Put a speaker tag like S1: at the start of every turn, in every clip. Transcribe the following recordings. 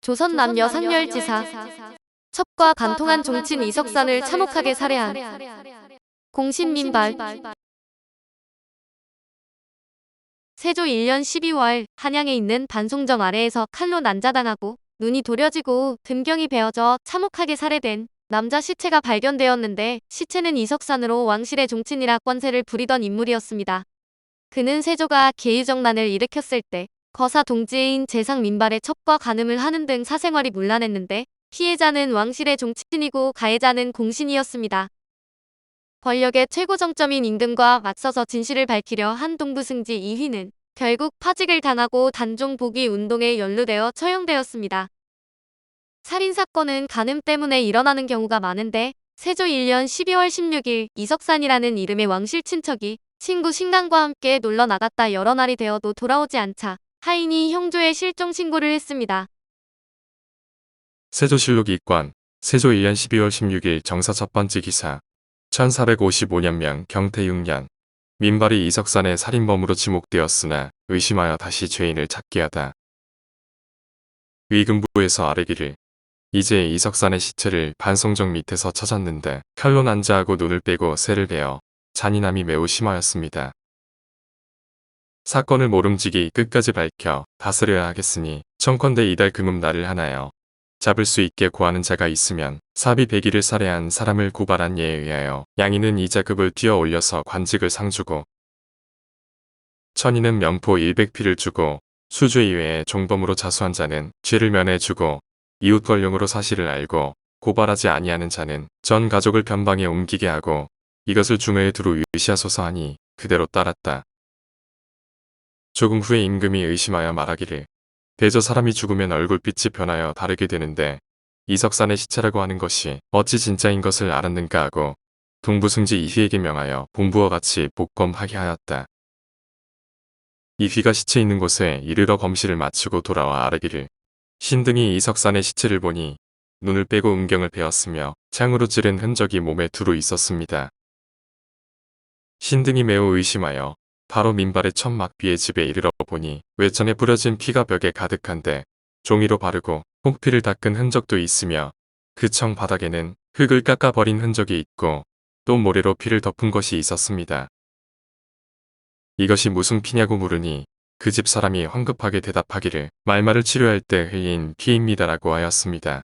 S1: 조선 남녀 상렬지사. 첩과 간통한 종친 이석산을 참혹하게 살해한 공신민발. 세조 1년 12월 한양에 있는 반송정 아래에서 칼로 난자당하고 눈이 도려지고 금경이 베어져 참혹하게 살해된 남자 시체가 발견되었는데, 시체는 이석산으로 왕실의 종친이라 권세를 부리던 인물이었습니다. 그는 세조가 계유정난을 일으켰을 때 거사 동지인 재상 민발의 첩과 간음을 하는 등 사생활이 문란했는데, 피해자는 왕실의 종친이고 가해자는 공신이었습니다. 권력의 최고 정점인 임금과 맞서서 진실을 밝히려 한 동부승지 이휘는 결국 파직을 당하고 단종 복위 운동에 연루되어 처형되었습니다. 살인사건은 간음 때문에 일어나는 경우가 많은데, 세조 1년 12월 16일 이석산이라는 이름의 왕실 친척이 친구 신간과 함께 놀러 나갔다 여러 날이 되어도 돌아오지 않자 하인이 형조에 실종 신고를 했습니다.
S2: 세조실록 2권 세조 1년 12월 16일 정사 첫 번째 기사 1455년명 경태 6년 민발이 이석산의 살인범으로 지목되었으나 의심하여 다시 죄인을 찾게 하다. 위금부에서 아뢰기를 이제 이석산의 시체를 반송정 밑에서 찾았는데 칼로 난자하고 눈을 빼고 쇠를 베어 잔인함이 매우 심하였습니다. 사건을 모름지기 끝까지 밝혀 다스려야 하겠으니 청컨대 이달 금음 날을 하나여 잡을 수 있게 고하는 자가 있으면 사비 100일을 살해한 사람을 고발한 예에 의하여 양인은 이자급을 뛰어 올려서 관직을 상주고 천인은 명포 100피를 주고 수주 이외에 종범으로 자수한 자는 죄를 면해주고 이웃 권령으로 사실을 알고 고발하지 아니하는 자는 전 가족을 변방에 옮기게 하고 이것을 중회에 두루 의시하소서 하니 그대로 따랐다. 조금 후에 임금이 의심하여 말하기를 대저 사람이 죽으면 얼굴빛이 변하여 다르게 되는데 이석산의 시체라고 하는 것이 어찌 진짜인 것을 알았는가 하고 동부승지 이휘에게 명하여 본부와 같이 복검하게 하였다. 이휘가 시체 있는 곳에 이르러 검시를 마치고 돌아와 아뢰기를 신등이 이석산의 시체를 보니 눈을 빼고 음경을 베었으며 창으로 찌른 흔적이 몸에 두루 있었습니다. 신등이 매우 의심하여 바로 민발의 첫 막비의 집에 이르러 보니 외천에 뿌려진 피가 벽에 가득한데 종이로 바르고 혹피를 닦은 흔적도 있으며 그 청 바닥에는 흙을 깎아버린 흔적이 있고 또 모래로 피를 덮은 것이 있었습니다. 이것이 무슨 피냐고 물으니 그 집 사람이 황급하게 대답하기를 말말을 치료할 때 흘린 피입니다라고 하였습니다.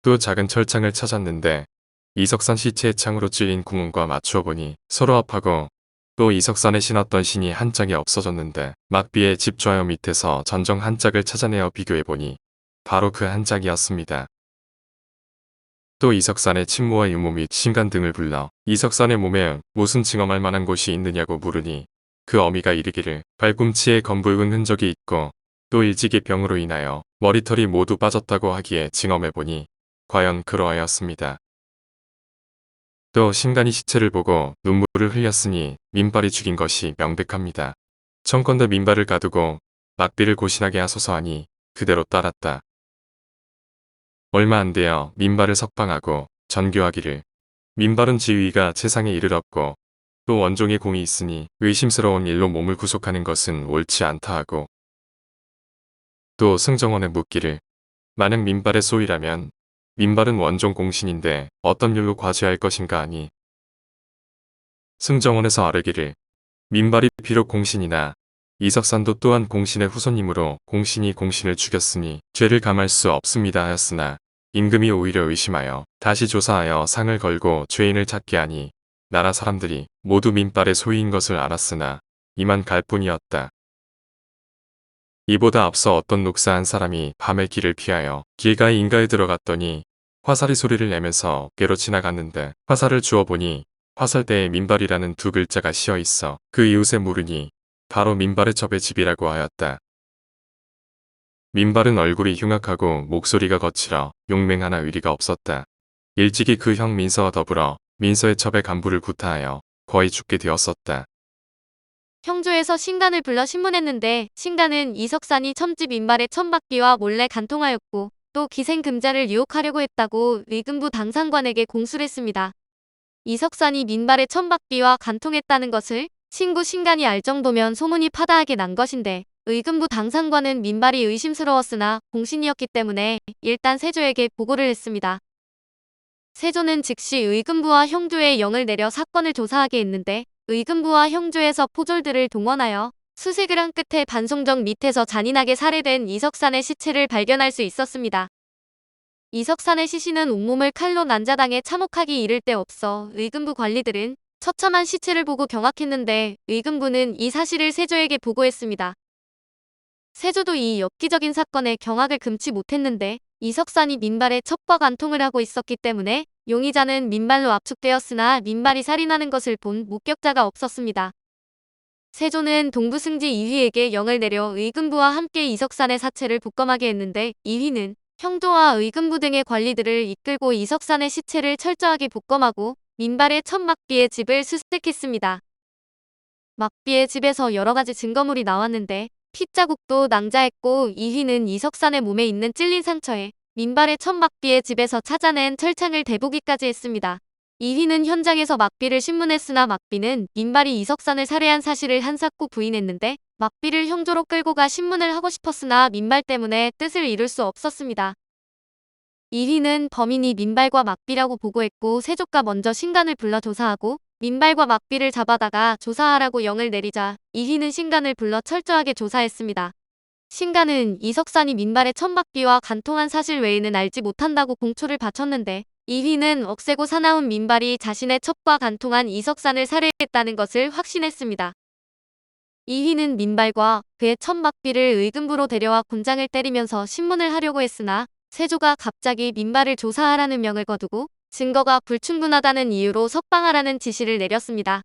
S2: 또 작은 철창을 찾았는데 이석산 시체의 창으로 찔린 구멍과 맞추어 보니 서로 합하고 또 이석산에 신었던 신이 한 짝이 없어졌는데 막비의 집 좌우 밑에서 전정 한 짝을 찾아내어 비교해보니 바로 그 한 짝이었습니다. 또 이석산의 친모와 유모 및 신간 등을 불러 이석산의 몸에 무슨 증언할 만한 곳이 있느냐고 물으니 그 어미가 이르기를 발꿈치에 검붉은 흔적이 있고 또 일찍이 병으로 인하여 머리털이 모두 빠졌다고 하기에 증언해보니 과연 그러하였습니다. 또 신간이 시체를 보고 눈물을 흘렸으니 민발이 죽인 것이 명백합니다. 청컨대 민발을 가두고 막비를 고신하게 하소서 하니 그대로 따랐다. 얼마 안 되어 민발을 석방하고 전교하기를 민발은 지위가 세상에 이르렀고 또 원종의 공이 있으니 의심스러운 일로 몸을 구속하는 것은 옳지 않다 하고 또 승정원에 묻기를 만약 민발의 소위라면 민발은 원종 공신인데 어떤 일로 과제할 것인가 하니 승정원에서 아뢰기를 민발이 비록 공신이나 이석산도 또한 공신의 후손이므로 공신이 공신을 죽였으니 죄를 감할 수 없습니다 하였으나 임금이 오히려 의심하여 다시 조사하여 상을 걸고 죄인을 찾게 하니 나라 사람들이 모두 민발의 소유인 것을 알았으나 이만 갈 뿐이었다. 이보다 앞서 어떤 녹사한 사람이 밤에 길을 피하여 길가에 인가에 들어갔더니 화살이 소리를 내면서 어깨로 지나갔는데 화살을 주워보니 화살대에 민발이라는 두 글자가 씌어 있어 그 이웃에 물으니 바로 민발의 첩의 집이라고 하였다. 민발은 얼굴이 흉악하고 목소리가 거칠어 용맹 하나 의리가 없었다. 일찍이 그 형 민서와 더불어 민서의 첩의 간부를 구타하여 거의 죽게 되었었다.
S1: 형조에서 신간을 불러 신문했는데 신간은 이석산이 첨지 민발의 첨박비와 몰래 간통하였고 또 기생금자를 유혹하려고 했다고 위금부 당상관에게 공수를 했습니다. 이석산이 민발의 첨박비와 간통했다는 것을 친구 신간이 알 정도면 소문이 파다하게 난 것인데 의금부 당상관은 민발이 의심스러웠으나 공신이었기 때문에 일단 세조에게 보고를 했습니다. 세조는 즉시 의금부와 형조에 영을 내려 사건을 조사하게 했는데 의금부와 형조에서 포졸들을 동원하여 수색을 한 끝에 반송정 밑에서 잔인하게 살해된 이석산의 시체를 발견할 수 있었습니다. 이석산의 시신은 온몸을 칼로 난자당해 참혹하기 이를 데 없어 의금부 관리들은 처참한 시체를 보고 경악했는데 의금부는 이 사실을 세조에게 보고했습니다. 세조도 이 엽기적인 사건에 경악을 금치 못했는데 이석산이 민발에 첩과 간통을 하고 있었기 때문에 용의자는 민발로 압축되었으나 민발이 살인하는 것을 본 목격자가 없었습니다. 세조는 동부승지 이휘에게 영을 내려 의금부와 함께 이석산의 사체를 복검하게 했는데 이휘는 형조와 의금부 등의 관리들을 이끌고 이석산의 시체를 철저하게 복검하고 민발의 첫 막비의 집을 수색했습니다. 막비의 집에서 여러 가지 증거물이 나왔는데 핏자국도 낭자했고 이휘는 이석산의 몸에 있는 찔린 상처에 민발의 첫 막비의 집에서 찾아낸 철창을 대보기까지 했습니다. 이휘는 현장에서 막비를 신문했으나 막비는 민발이 이석산을 살해한 사실을 한사코 부인했는데 막비를 형조로 끌고 가 신문을 하고 싶었으나 민발 때문에 뜻을 이룰 수 없었습니다. 이휘는 범인이 민발과 막비라고 보고했고 세조가 먼저 신간을 불러 조사하고 민발과 막비를 잡아다가 조사하라고 영을 내리자 이휘는 신간을 불러 철저하게 조사했습니다. 신간은 이석산이 민발의 천막비와 간통한 사실 외에는 알지 못한다고 공초를 바쳤는데 이휘는 억세고 사나운 민발이 자신의 첩과 간통한 이석산을 살해했다는 것을 확신했습니다. 이휘는 민발과 그의 천막비를 의금부로 데려와 곤장을 때리면서 신문을 하려고 했으나 세조가 갑자기 민발을 조사하라는 명을 거두고 증거가 불충분하다는 이유로 석방하라는 지시를 내렸습니다.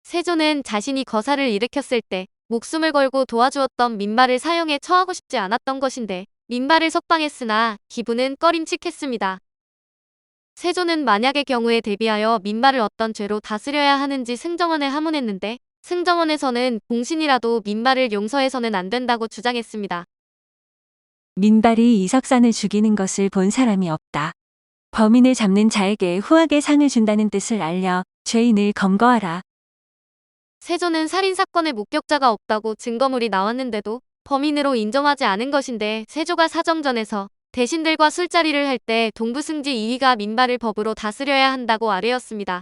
S1: 세조는 자신이 거사를 일으켰을 때 목숨을 걸고 도와주었던 민발을 사형에 처하고 싶지 않았던 것인데 민발을 석방했으나 기분은 꺼림칙했습니다. 세조는 만약의 경우에 대비하여 민발을 어떤 죄로 다스려야 하는지 승정원에 하문했는데 승정원에서는 공신이라도 민발을 용서해서는 안 된다고 주장했습니다.
S3: 민발이 이석산을 죽이는 것을 본 사람이 없다. 범인을 잡는 자에게 후하게 상을 준다는 뜻을 알려 죄인을 검거하라.
S1: 세조는 살인사건의 목격자가 없다고 증거물이 나왔는데도 범인으로 인정하지 않은 것인데 세조가 사정전에서 대신들과 술자리를 할 때 동부승지 이휘가 민발을 법으로 다스려야 한다고 아뢰었습니다.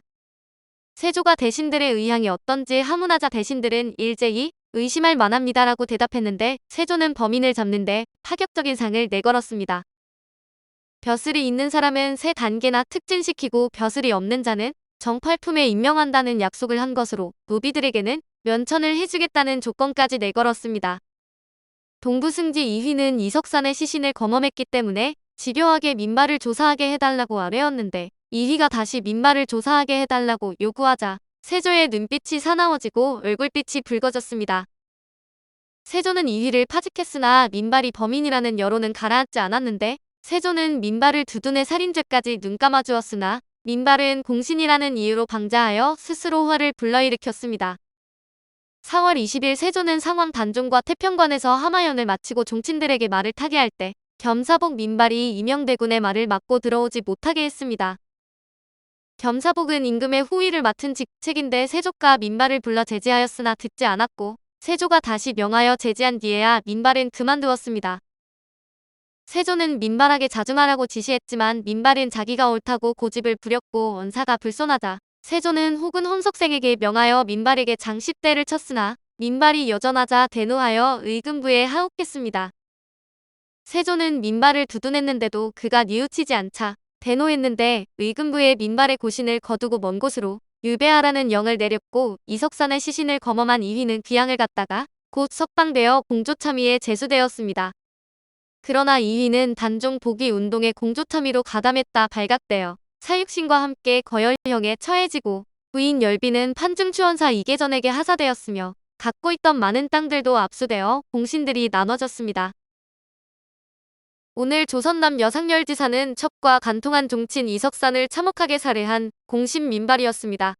S1: 세조가 대신들의 의향이 어떤지 하문하자 대신들은 일제히 의심할 만합니다라고 대답했는데 세조는 범인을 잡는데 파격적인 상을 내걸었습니다. 벼슬이 있는 사람은 세 단계나 특진시키고 벼슬이 없는 자는 정팔품에 임명한다는 약속을 한 것으로 노비들에게는 면천을 해주겠다는 조건까지 내걸었습니다. 동부승지 이휘는 이석산의 시신을 검험했기 때문에 집요하게 민발을 조사하게 해달라고 아뢰었는데 이휘가 다시 민발을 조사하게 해달라고 요구하자 세조의 눈빛이 사나워지고 얼굴빛이 붉어졌습니다. 세조는 이휘를 파직했으나 민발이 범인이라는 여론은 가라앉지 않았는데 세조는 민발을 두둔해 살인죄까지 눈감아 주었으나 민발은 공신이라는 이유로 방자하여 스스로 화를 불러일으켰습니다. 4월 20일 세조는 상황 단종과 태평관에서 하마연을 마치고 종친들에게 말을 타게 할 때 겸사복 민발이 임영대군의 말을 막고 들어오지 못하게 했습니다. 겸사복은 임금의 후위를 맡은 직책인데 세조가 민발을 불러 제지하였으나 듣지 않았고 세조가 다시 명하여 제지한 뒤에야 민발은 그만두었습니다. 세조는 민발에게 자중하라고 지시했지만 민발은 자기가 옳다고 고집을 부렸고 언사가 불손하자 세조는 혹은 혼석생에게 명하여 민발에게 장십대를 쳤으나 민발이 여전하자 대노하여 의금부에 하옥했습니다. 세조는 민발을 두둔했는데도 그가 뉘우치지 않자 대노했는데 의금부에 민발의 고신을 거두고 먼 곳으로 유배하라는 영을 내렸고 이석산의 시신을 검험한 이휘는 귀양을 갔다가 곧 석방되어 공조참의에 제수되었습니다. 그러나 이휘는 단종 복위 운동에 공조참의로 가담했다 발각되어 사육신과 함께 거열형에 처해지고 부인 열비는 판중추원사 이계전에게 하사되었으며 갖고 있던 많은 땅들도 압수되어 공신들이 나눠졌습니다. 오늘 조선남 여상열지사는 첩과 간통한 종친 이석산을 참혹하게 살해한 공신 민발이었습니다.